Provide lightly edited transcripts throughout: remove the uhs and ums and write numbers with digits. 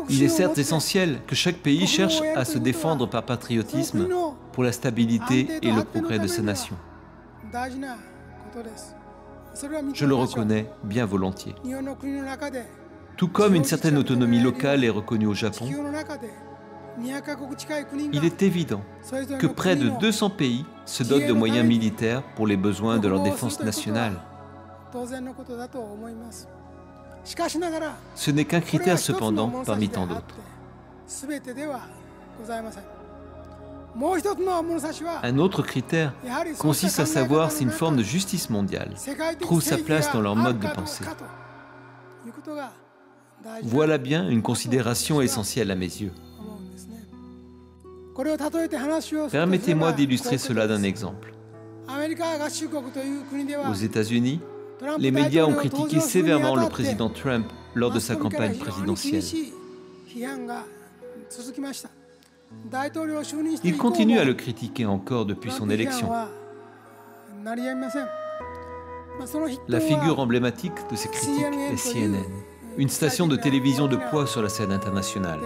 Il est certes essentiel que chaque pays cherche à se défendre par patriotisme pour la stabilité et le progrès de sa nation. Je le reconnais bien volontiers. Tout comme une certaine autonomie locale est reconnue au Japon, il est évident que près de 200 pays se dotent de moyens militaires pour les besoins de leur défense nationale. Ce n'est qu'un critère cependant parmi tant d'autres. Un autre critère consiste à savoir si une forme de justice mondiale trouve sa place dans leur mode de pensée. Voilà bien une considération essentielle à mes yeux. Permettez-moi d'illustrer cela d'un exemple. Aux États-Unis, les médias ont critiqué sévèrement le président Trump lors de sa campagne présidentielle. Il continue à le critiquer encore depuis son élection. La figure emblématique de ces critiques est CNN, une station de télévision de poids sur la scène internationale.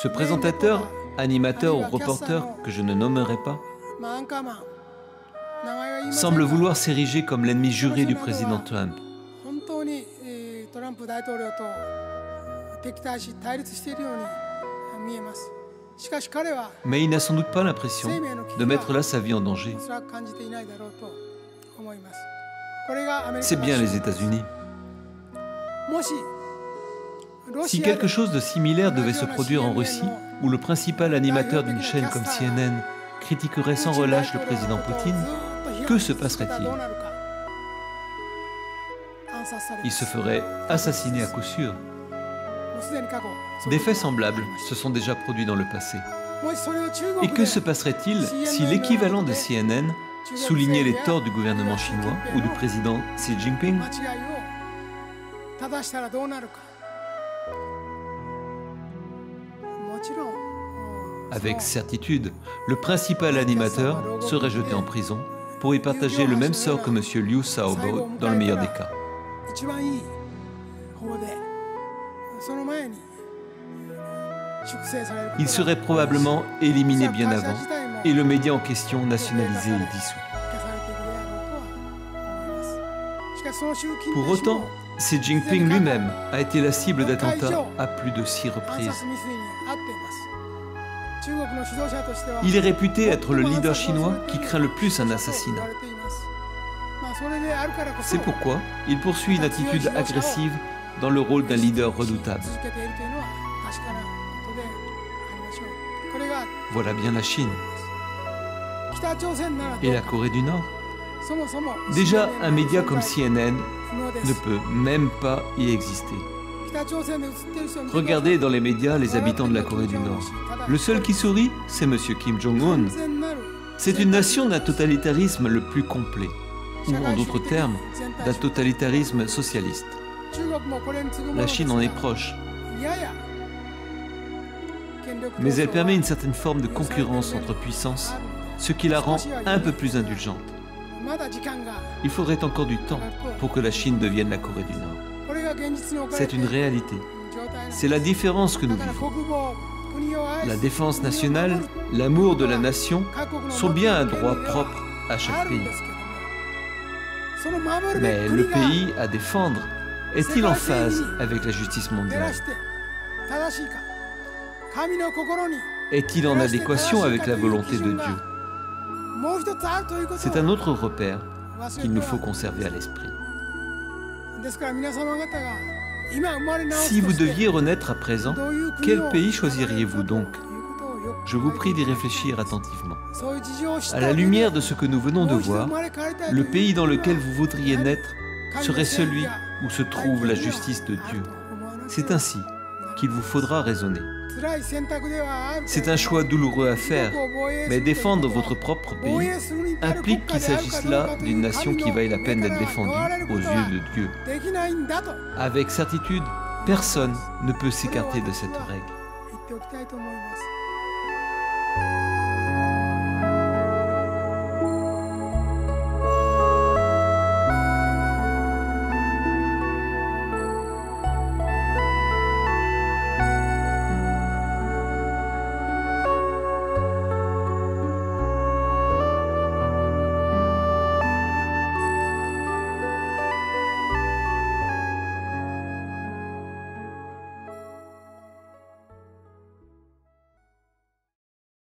Ce présentateur, animateur ou reporter que je ne nommerai pas, semble vouloir s'ériger comme l'ennemi juré du président Trump. Mais il n'a sans doute pas l'impression de mettre là sa vie en danger. C'est bien les États-Unis. Si quelque chose de similaire devait se produire en Russie, où le principal animateur d'une chaîne comme CNN critiquerait sans relâche le président Poutine, que se passerait-il? Il se ferait assassiner à coup sûr. Des faits semblables se sont déjà produits dans le passé. Et que se passerait-il si l'équivalent de CNN soulignait les torts du gouvernement chinois ou du président Xi Jinping? Avec certitude, le principal animateur serait jeté en prison pour y partager le même sort que M. Liu Xiaobo dans le meilleur des cas. Il serait probablement éliminé bien avant et le média en question nationalisé et dissous. Pour autant, Xi Jinping lui-même a été la cible d'attentats à plus de 6 reprises. Il est réputé être le leader chinois qui craint le plus un assassinat. C'est pourquoi il poursuit une attitude agressive dans le rôle d'un leader redoutable. Voilà bien la Chine. Et la Corée du Nord. Déjà, un média comme CNN ne peut même pas y exister. Regardez dans les médias les habitants de la Corée du Nord. Le seul qui sourit, c'est M. Kim Jong-un. C'est une nation d'un totalitarisme le plus complet, ou en d'autres termes, d'un totalitarisme socialiste. La Chine en est proche. Mais elle permet une certaine forme de concurrence entre puissances, ce qui la rend un peu plus indulgente. Il faudrait encore du temps pour que la Chine devienne la Corée du Nord. C'est une réalité. C'est la différence que nous vivons. La défense nationale, l'amour de la nation sont bien un droit propre à chaque pays. Mais le pays à défendre est-il en phase avec la justice mondiale? Est-il en adéquation avec la volonté de Dieu? C'est un autre repère qu'il nous faut conserver à l'esprit. Si vous deviez renaître à présent, quel pays choisiriez-vous donc? Je vous prie d'y réfléchir attentivement. À la lumière de ce que nous venons de voir, le pays dans lequel vous voudriez naître serait celui où se trouve la justice de Dieu. C'est ainsi qu'il vous faudra raisonner. C'est un choix douloureux à faire, mais défendre votre propre pays implique qu'il s'agisse là d'une nation qui vaille la peine d'être défendue aux yeux de Dieu. Avec certitude, personne ne peut s'écarter de cette règle.